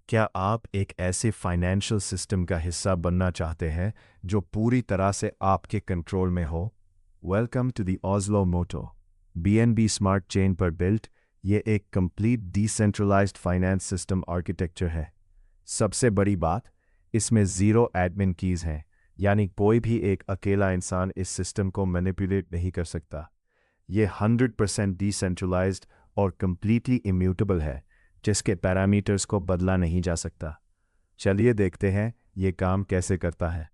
क्या आप एक ऐसे फाइनेंशियल सिस्टम का हिस्सा बनना चाहते हैं जो पूरी तरह से आपके कंट्रोल में हो? Welcome to the Oslo Moto BNB smart chain पर बिल्ट। ये एक complete decentralised finance system architecture है। सबसे बड़ी बात, इसमें ज़ीरो एडमिन कीज़ हैं, यानी कोई भी एक अकेला इंसान इस सिस्टम को मैनिपुलेट नहीं कर सकता। ये 100% डिसेंट्रलाइज्ड और कंप्लीटली इम्यूटेबल है, जिसके पैरामीटर्स को बदला नहीं जा सकता। चलिए देखते हैं ये काम कैसे करता है।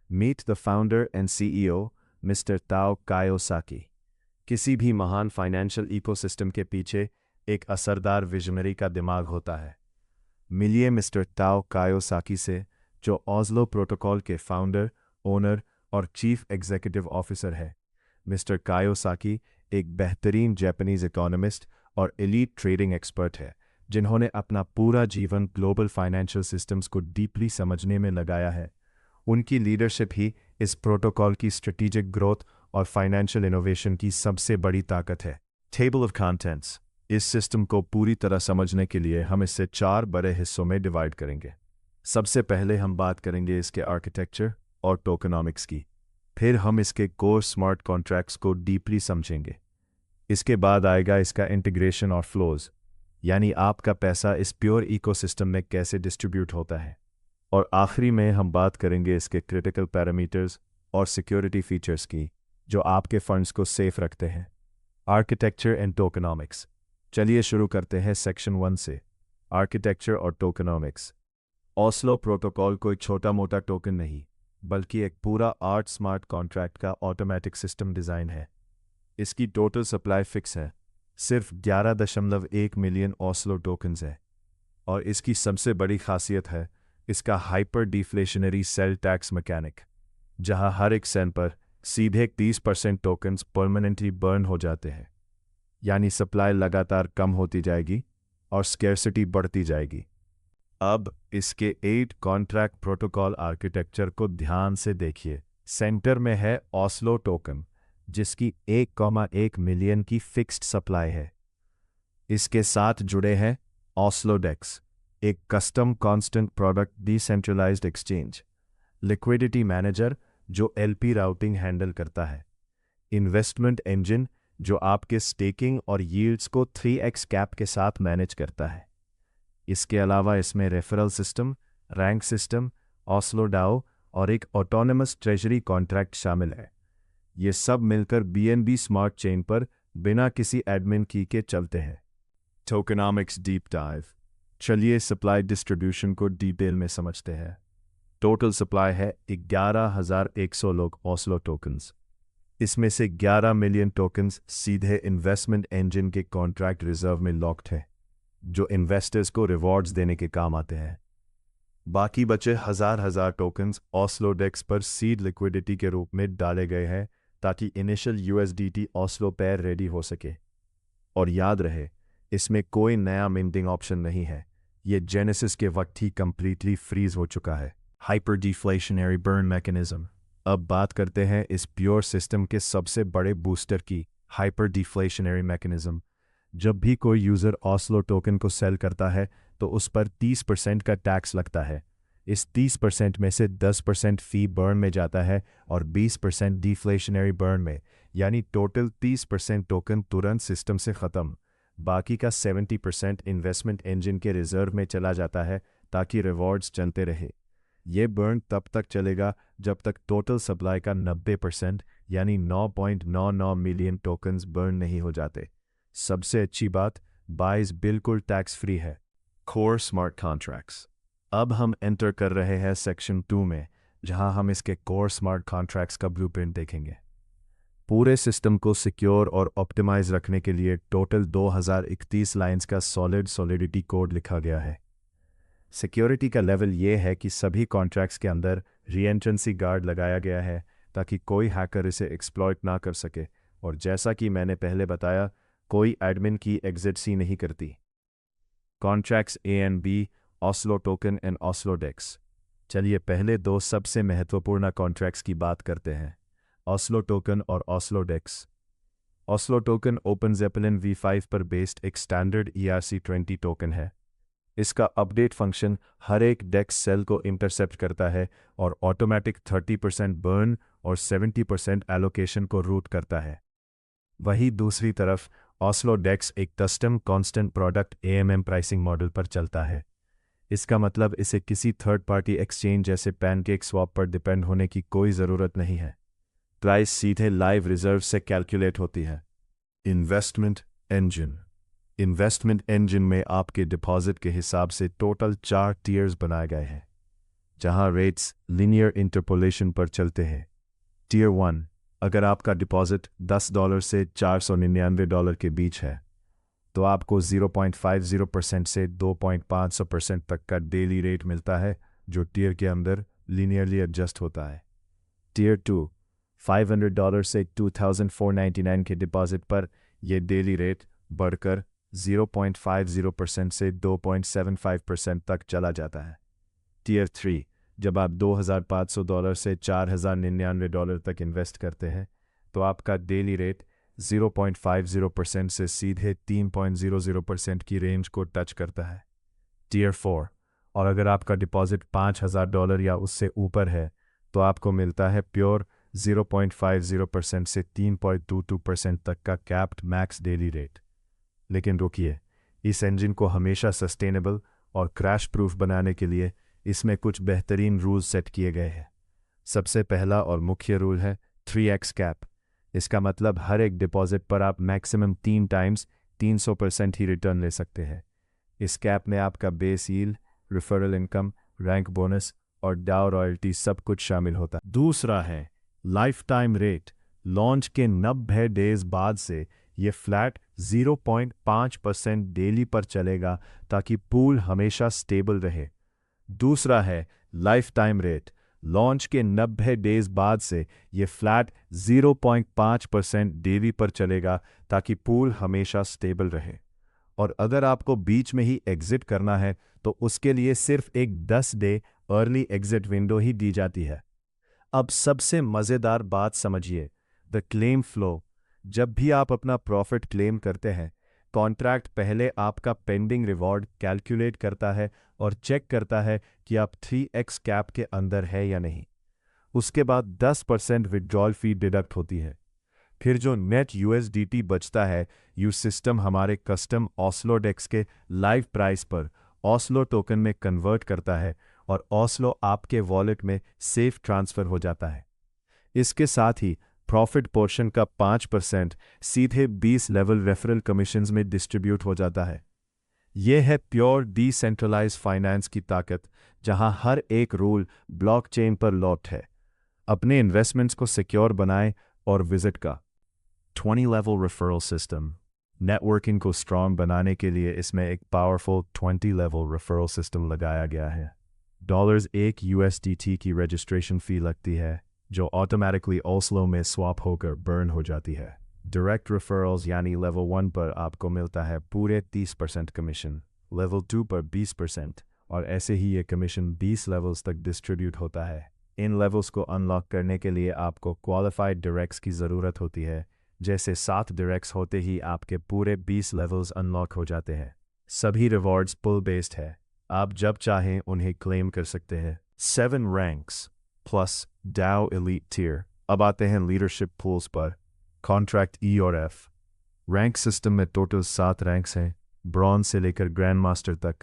Meet the founder and CEO mister Tao Kiyosaki. किसी भी महान फाइनेंशियल इकोसिस्टम के पीछे एक असरदार विजनरी का दिमाग होता है। मिलिए मिस्टर ताओ कायोसाकी से, जो ऑस्लो प्रोटोकॉल के फाउंडर, ओनर और चीफ एग्जीक्यूटिव ऑफिसर है। मिस्टर कायोसाकी एक बेहतरीन जापानीज इकोनॉमिस्ट और एलीट ट्रेडिंग एक्सपर्ट है, जिन्होंने अपना पूरा जीवन ग्लोबल फाइनेंशियल सिस्टम्स को डीपली समझने में लगाया है। उनकी लीडरशिप ही इस प्रोटोकॉल की स्ट्रेटेजिक ग्रोथ और फाइनेंशियल इनोवेशन की सबसे बड़ी ताकत है। Table of contents. इस सिस्टम को पूरी तरह समझने के लिए हम इसे 4 बड़े हिस्सों में डिवाइड करेंगे। सबसे पहले हम बात करेंगे इसके आर्किटेक्चर और टोकनॉमिक्स की। फिर हम इसके कोर स्मार्ट कॉन्ट्रैक्ट्स को डीपली समझेंगे। इसके बाद आएगा इसका इंटीग्रेशन और फ्लोज, यानी आपका पैसा इस प्योर इकोसिस्टम में कैसे डिस्ट्रीब्यूट होता है। और आखिरी में हम बात करेंगे इसके क्रिटिकल पैरामीटर्स और सिक्योरिटी फीचर्स की, जो आपके फंड्स को सेफ रखते हैं। Architecture and tokenomics. चलिए शुरू करते हैं सेक्शन 1 से, आर्किटेक्चर और टोकनॉमिक्स। ऑस्लो प्रोटोकॉल कोई छोटा मोटा टोकन नहीं, बल्कि एक पूरा आर्ट स्मार्ट कॉन्ट्रैक्ट का ऑटोमेटिक सिस्टम डिज़ाइन है। इसकी टोटल सप्लाई फिक्स है, सिर्फ 11.1 मिलियन ऑस्लो टोकन्स है। और इसकी सबसे बड़ी खासियत है इसका hyper deflationary sale tax mechanic, जहां हर एक सेंट पर सीधे 30% टोकन्स परमानेंटली बर्न हो जाते हैं। यानी सप्लाई लगातार कम होती जाएगी और स्कैर्सिटी बढ़ती जाएगी। अब इसके 8 कॉन्ट्रैक्ट प्रोटोकॉल आर्किटेक्चर को ध्यान से देखिए। सेंटर में है ऑस्लो टोकन, जिसकी 1,1 मिलियन की फिक्स्ड सप्लाई है। इसके साथ जुड़े हैं ऑस्लो डेक्स, एक custom constant product decentralised exchange, liquidity manager जो एलपी राउटिंग हैंडल करता है, इन्वेस्टमेंट इंजन जो आपके स्टेकिंग और यील्ड्स को 3x कैप के साथ मैनेज करता है। इसके अलावा इसमें referral system, rank system, Oslo DAO और एक ऑटोनमस ट्रेजरी कॉन्ट्रैक्ट शामिल है। ये सब मिलकर बीएनबी स्मार्ट चेन पर बिना किसी एडमिन की के चलते हैं। Tokenomics deep dive. चलिए सप्लाई डिस्ट्रीब्यूशन को डिटेल में समझते हैं। टोटल सप्लाई है 11,100 लोग ऑस्लो टोकन्स। इसमें से 11 मिलियन टोकन्स सीधे इन्वेस्टमेंट इंजन के कॉन्ट्रैक्ट रिजर्व में लॉक्ड है, जो इन्वेस्टर्स को रिवॉर्ड्स देने के काम आते हैं। बाकी बचे हजार टोकन्स ऑस्लो डेक्स पर सीड लिक्विडिटी के रूप में डाले गए हैं, ताकि initial USDT Oslo pair ready हो सके। और याद रहे, इसमें कोई नया मिंटिंग ऑप्शन नहीं है, ये जेनेसिस के वक्त ही कंप्लीटली फ्रीज हो चुका है। Hyper deflationary burn mechanism. अब बात करते हैं इस प्योर सिस्टम के सबसे बड़े बूस्टर की, हाइपर डिफ्लेशनरी मैकेनिज्म। जब भी कोई यूज़र ऑस्लो टोकन को सेल करता है तो उस पर 30% का टैक्स लगता है। इस 30% में से 10% फी बर्न में जाता है और 20% डिफ्लेशनरी बर्न में, यानी टोटल 30% टोकन तुरंत सिस्टम से ख़त्म। बाकी का 70% इन्वेस्टमेंट इंजन के रिजर्व में चला जाता है, ताकि रिवॉर्ड्स चलते रहे। ये बर्न तब तक चलेगा जब तक टोटल सप्लाई का 90%, यानी 9.99 मिलियन टोकन्स बर्न नहीं हो जाते। सबसे अच्छी बात, बाइज बिल्कुल टैक्स फ्री है। Core smart contracts. अब हम एंटर कर रहे हैं सेक्शन 2 में, जहां हम इसके कोर स्मार्ट कॉन्ट्रैक्ट्स का ब्लूप्रिंट देखेंगे। पूरे सिस्टम को सिक्योर और ऑप्टिमाइज रखने के लिए टोटल 2031 लाइंस का सॉलिडिटी कोड लिखा गया है। सिक्योरिटी का लेवल ये है कि सभी कॉन्ट्रैक्ट्स के अंदर रीएंट्रेंसी गार्ड लगाया गया है, ताकि कोई हैकर इसे एक्सप्लॉइट ना कर सके। और जैसा कि मैंने पहले बताया, कोई एडमिन की एग्जिट सी नहीं करती। Contracts A and B, Oslo token and Oslo dex. चलिए पहले 2 सबसे महत्वपूर्ण कॉन्ट्रैक्ट्स की बात करते हैं, ऑस्लो टोकन और Oslo dex. Oslo token open Zeppelin V5 पर बेस्ड एक स्टैंडर्ड ERC20 टोकन है। इसका अपडेट फंक्शन हर एक डेक्स सेल को इंटरसेप्ट करता है और ऑटोमेटिक 30% बर्न और 70% एलोकेशन को रूट करता है। वहीं दूसरी तरफ ऑस्लो डेक्स एक custom constant product AMM pricing model पर चलता है। इसका मतलब इसे किसी थर्ड पार्टी एक्सचेंज जैसे पैनकेक स्वैप पर डिपेंड होने की कोई ज़रूरत नहीं है। प्राइस सीधे लाइव रिजर्व से कैलकुलेट होती है। Investment engine. इन्वेस्टमेंट इंजन में आपके डिपॉजिट के हिसाब से टोटल 4 टियर्स बनाए गए हैं, जहां रेट्स लीनियर इंटरपोलेशन पर चलते हैं। टियर 1, अगर आपका डिपॉजिट $10 से $499 के बीच है तो आपको 0.50% से 2.5% तक का डेली रेट मिलता है, जो टियर के अंदर लीनियरली एडजस्ट होता है। टियर 2, $500 से $2,499 के डिपॉजिट पर यह डेली रेट बढ़कर 0.50% से 2.75% तक चला जाता है। टियर 3, जब आप $2,500 से $4,099 तक इन्वेस्ट करते हैं तो आपका डेली रेट 0.50% से सीधे 3.00% की रेंज को टच करता है। टियर 4, और अगर आपका डिपॉजिट $5,000 या उससे ऊपर है तो आपको मिलता है प्योर 0.50% से 3.22% तक का कैप्ड मैक्स डेली रेट। लेकिन रुकिए, इस इंजन को हमेशा सस्टेनेबल और क्रैश प्रूफ बनाने के लिए इसमें कुछ बेहतरीन रूल्स सेट किए गए हैं। सबसे पहला और मुख्य रूल है 3x कैप। इसका मतलब हर एक डिपॉजिट पर आप मैक्सिमम 3 टाइम्स 300% ही रिटर्न ले सकते हैं। इस कैप में आपका base yield, referral income, rank bonus और डाउ रॉयल्टी सब कुछ शामिल होता है। दूसरा है लाइफ टाइम रेट। लॉन्च के 90 डेज बाद से ये फ्लैट 0.5% डेली पर चलेगा ताकि पूल हमेशा स्टेबल रहे। दूसरा है लाइफ टाइम रेट। लॉन्च के 90 डेज बाद से ये फ्लैट 0.5% डेली पर चलेगा ताकि पूल हमेशा स्टेबल रहे। और अगर आपको बीच में ही एग्जिट करना है तो उसके लिए सिर्फ एक 10 डे अर्ली एग्जिट विंडो ही दी जाती है। अब सबसे मज़ेदार बात समझिए, द क्लेम फ्लो। जब भी आप अपना प्रॉफिट क्लेम करते हैं, कॉन्ट्रैक्ट पहले आपका पेंडिंग रिवॉर्ड कैलकुलेट करता है और चेक करता है कि आप 3x कैप के अंदर है या नहीं। उसके बाद 10% विड्रॉल फी डिडक्ट होती है। फिर जो नेट USDT बचता है, यू सिस्टम हमारे कस्टम ऑस्लो डेक्स के लाइव प्राइस पर ऑस्लो टोकन में कन्वर्ट करता है और ऑस्लो आपके वॉलेट में सेफ ट्रांसफ़र हो जाता है। इसके साथ ही प्रॉफिट पोर्शन का 5% सीधे 20 लेवल रेफरल कमीशंस में डिस्ट्रीब्यूट हो जाता है। यह है प्योर डिसेंट्रलाइज फाइनेंस की ताकत, जहां हर एक रूल ब्लॉकचेन पर लॉक्ड है। अपने इन्वेस्टमेंट्स को सिक्योर बनाएं और विजिट का 20 लेवल रेफरल सिस्टम। नेटवर्किंग को स्ट्रॉन्ग बनाने के लिए इसमें एक पावरफुल 20 लेवल रेफरल सिस्टम लगाया गया है। $1 USDT की रजिस्ट्रेशन फ़ी लगती है, जो ऑटोमेटिकली ऑस्लो में स्वैप होकर बर्न हो जाती है। डायरेक्ट रेफरल्स यानी लेवल 1 पर आपको मिलता है पूरे 30% कमीशन, लेवल 2 पर 20%, और ऐसे ही ये कमीशन 20 लेवल्स तक डिस्ट्रीब्यूट होता है। इन लेवल्स को अनलॉक करने के लिए आपको क्वालिफाइड डायरेक्ट्स की ज़रूरत होती है। जैसे 7 डायरेक्ट्स होते ही आपके पूरे 20 लेवल्स अनलॉक हो जाते हैं। सभी रिवॉर्ड्स पुल बेस्ड है, आप जब चाहें उन्हें क्लेम कर सकते हैं। 7 रैंक्स प्लस डाउ एलीट टियर। अब आते हैं लीडरशिप पूल्स पर। कॉन्ट्रैक्ट E और F। रैंक सिस्टम में टोटल 7 रैंक्स हैं, ब्रॉन्ज से लेकर ग्रैंड मास्टर तक,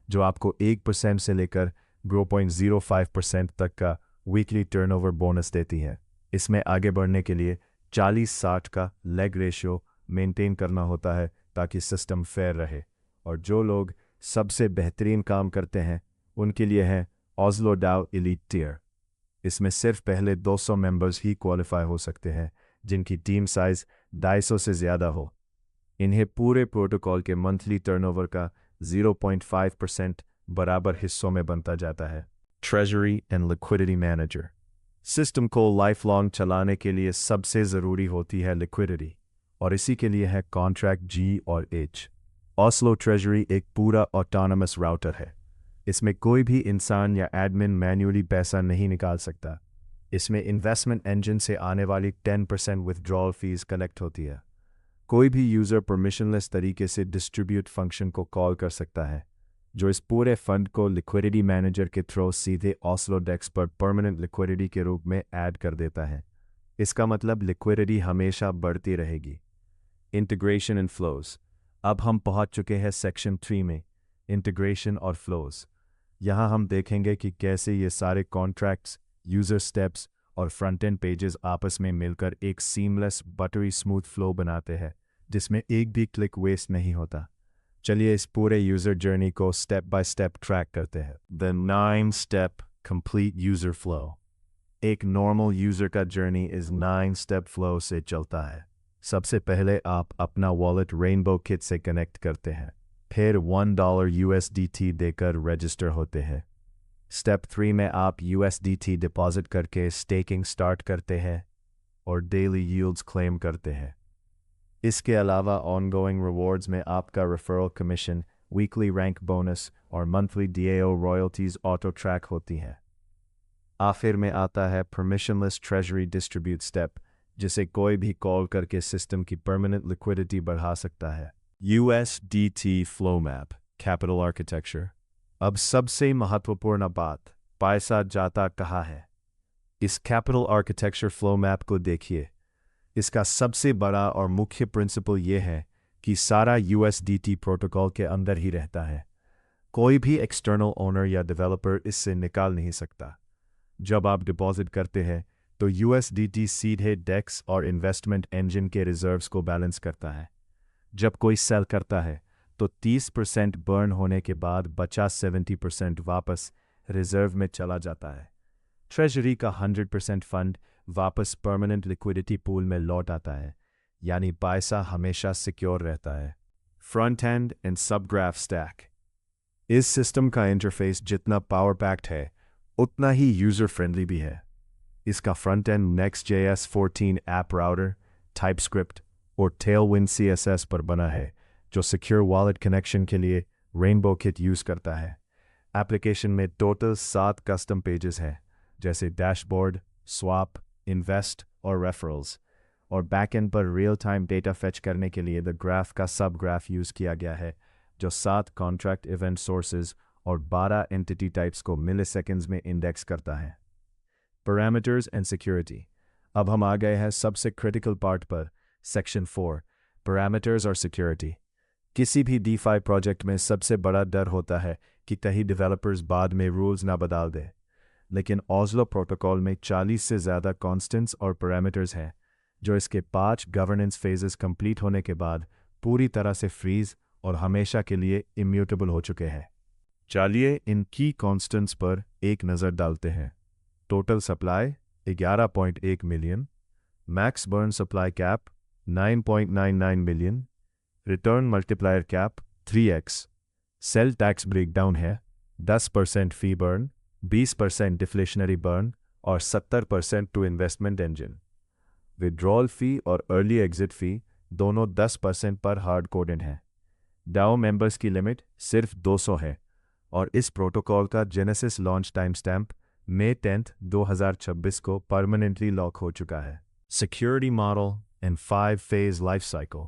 जो आपको 1% से लेकर 0.05% तक का वीकली टर्नओवर बोनस देती है। इसमें आगे बढ़ने के लिए 40-60 का लेग रेशियो मेंटेन करना होता है ताकि सिस्टम फेयर रहे। और जो लोग सबसे बेहतरीन काम करते हैं उनके लिए है ऑस्लो डाउ एलीट टियर। इसमें सिर्फ पहले 200 मेंबर्स ही क्वालिफाई हो सकते हैं जिनकी टीम साइज 250 से ज़्यादा हो। इन्हें पूरे प्रोटोकॉल के मंथली टर्नओवर का 0.5% बराबर हिस्सों में बनता जाता है। Treasury and liquidity manager. System को लाइफ लॉन्ग चलाने के लिए सबसे ज़रूरी होती है लिक्विडिटी, और इसी के लिए है कॉन्ट्रैक्ट G और H। ऑस्लो ट्रेजरी एक पूरा ऑटोनमस राउटर है। इसमें कोई भी इंसान या एडमिन मैन्युअली पैसा नहीं निकाल सकता। इसमें इन्वेस्टमेंट इंजन से आने वाली 10% विथड्रॉल फीस कलेक्ट होती है। कोई भी यूज़र परमिशनलेस तरीके से डिस्ट्रीब्यूट फंक्शन को कॉल कर सकता है। जो इस पूरे फंड को लिक्विडिटी मैनेजर के थ्रू सीधे ऑस्लो डेस्क पर परमानेंट लिक्विडिटी के रूप में ऐड कर देता है। इसका मतलब लिक्विडिटी हमेशा बढ़ती रहेगी। Integration and flows. अब हम पहुंच चुके हैं सेक्शन 3 में, इंटीग्रेशन और फ्लोज। यहाँ हम देखेंगे कि कैसे ये सारे कॉन्ट्रैक्ट्स, यूज़र स्टेप्स और फ्रंट एंड पेजेस आपस में मिलकर एक सीमलेस बटरी स्मूथ फ्लो बनाते हैं जिसमें एक भी क्लिक वेस्ट नहीं होता। चलिए इस पूरे यूज़र जर्नी को स्टेप बाय स्टेप ट्रैक करते हैं। The 9 step complete user flow. एक नॉर्मल यूज़र का जर्नी इस 9 स्टेप फ्लो से चलता है। सबसे पहले आप अपना वॉलेट रेनबो किट से कनेक्ट करते हैं, फिर $1 USDT देकर रजिस्टर होते हैं। स्टेप 3 में आप USDT डिपॉजिट करके स्टेकिंग स्टार्ट करते हैं और डेली यील्ड्स क्लेम करते हैं। इसके अलावा ऑनगोइंग रिवॉर्ड्स में आपका referral commission, weekly rank bonus और monthly DAO royalties auto track होती हैं। आखिर में आता है परमिशनलेस ट्रेजरी डिस्ट्रीब्यूट स्टेप, जिसे कोई भी कॉल करके सिस्टम की परमानेंट लिक्विडिटी बढ़ा सकता है। USDT flow map, capital architecture. अब सबसे महत्वपूर्ण बात, पैसा जाता कहाँ है। इस कैपिटल आर्किटेक्चर फ्लो मैप को देखिए। इसका सबसे बड़ा और मुख्य प्रिंसिपल ये है कि सारा USDT प्रोटोकॉल के अंदर ही रहता है। कोई भी एक्सटर्नल ओनर या डेवलपर इससे निकाल नहीं सकता। जब आप डिपॉजिट करते हैं तो USDT सीधे डेक्स और इन्वेस्टमेंट इंजन के रिजर्व्स को बैलेंस करता है। जब कोई सेल करता है तो 30% बर्न होने के बाद बचा 70% वापस रिजर्व में चला जाता है। ट्रेजरी का 100% फंड वापस परमानेंट लिक्विडिटी पूल में लौट आता है, यानी पैसा हमेशा सिक्योर रहता है। Front end and subgraph stack. इस सिस्टम का इंटरफेस जितना पावर पैक्ड है उतना ही यूज़र फ्रेंडली भी है। इसका front end Next.js 14 app router, TypeScript और Tailwind CSS पर बना है, जो सिक्योर वॉलेट कनेक्शन के लिए रेनबो किट यूज़ करता है। एप्लीकेशन में टोटल 7 कस्टम पेजेस हैं, जैसे डैशबोर्ड, स्वैप, इन्वेस्ट और रेफरल्स, और बैकएंड पर रियल टाइम डेटा फेच करने के लिए द ग्राफ का सब ग्राफ यूज़ किया गया है, जो 7 कॉन्ट्रैक्ट इवेंट सोर्सेज और 12 एंटिटी टाइप्स को मिलीसेकंड्स में इंडेक्स करता है। Parameters and security. अब हम आ गए हैं सबसे क्रिटिकल पार्ट पर, सेक्शन 4, पैरामीटर्स और सिक्योरिटी। किसी भी DeFi प्रोजेक्ट में सबसे बड़ा डर होता है कि कहीं डेवलपर्स बाद में रूल्स ना बदल दे, लेकिन ऑस्लो प्रोटोकॉल में 40 से ज़्यादा कॉन्स्टेंट्स और पैरामीटर्स हैं, जो इसके 5 गवर्नेंस फेजेस कंप्लीट होने के बाद पूरी तरह से फ्रीज और हमेशा के लिए इम्यूटेबल हो चुके हैं। चलिए इन की कॉन्स्टेंट्स पर एक नज़र डालते हैं। Total supply 11.1 million, max burn supply cap 9.99 million, return multiplier cap 3x, sale tax breakdown है 10% फी बर्न, 20% डिफ्लेशनरी बर्न और 70% टू इन्वेस्टमेंट इंजन। विड्रॉल फ़ी और अर्ली एग्जिट फ़ी दोनों 10% पर हार्ड कोडेड हैं। DAO मेंबर्स की लिमिट सिर्फ 200 है और इस प्रोटोकॉल का genesis launch time stamp May 10, 2026 को परमानेंटली लॉक हो चुका है। Security model and 5 phase life cycle.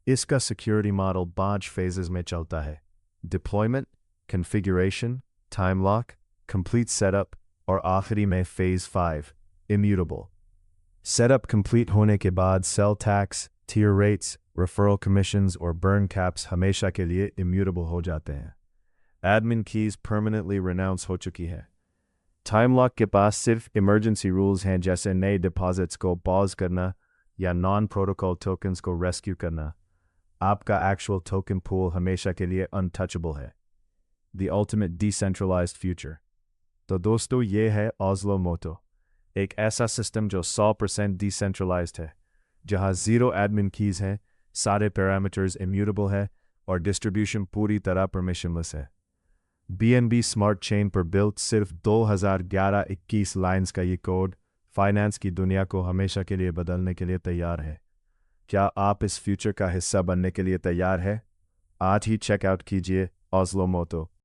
इसका सिक्योरिटी मॉडल 5 फेजेस में चलता है: deployment, configuration, time lock, complete setup और आखिरी में फेज 5, इम्यूटेबल। सेटअप कंप्लीट होने के बाद sell tax, tier rates, referral commissions और बर्न कैप्स हमेशा के लिए इम्यूटेबल हो जाते हैं। एडमिन कीज परमानेंटली रिनाउंस हो चुकी है। टाइम लॉक के पास सिर्फ इमरजेंसी रूल्स हैं, जैसे नए डिपॉजिट्स को पॉज करना या नॉन प्रोटोकॉल टोकन्स को रेस्क्यू करना। आपका एक्चुअल टोकन पूल हमेशा के लिए अनटचेबल है। The ultimate decentralised future. तो दोस्तों, ये है ऑस्लो मोटो, एक ऐसा सिस्टम जो 100% डिसेंट्रलाइज्ड है, जहां 0 एडमिन कीज हैं, सारे पैरामीटर्स इम्यूटेबल है और डिस्ट्रीब्यूशन पूरी तरह परमिशनलेस है। BNB स्मार्ट चेन पर बिल्ट सिर्फ 2011-21 लाइन्स का ये कोड फाइनेंस की दुनिया को हमेशा के लिए बदलने के लिए तैयार है। क्या आप इस फ्यूचर का हिस्सा बनने के लिए तैयार हैं? आज ही चेकआउट कीजिए ऑस्लो मोटो।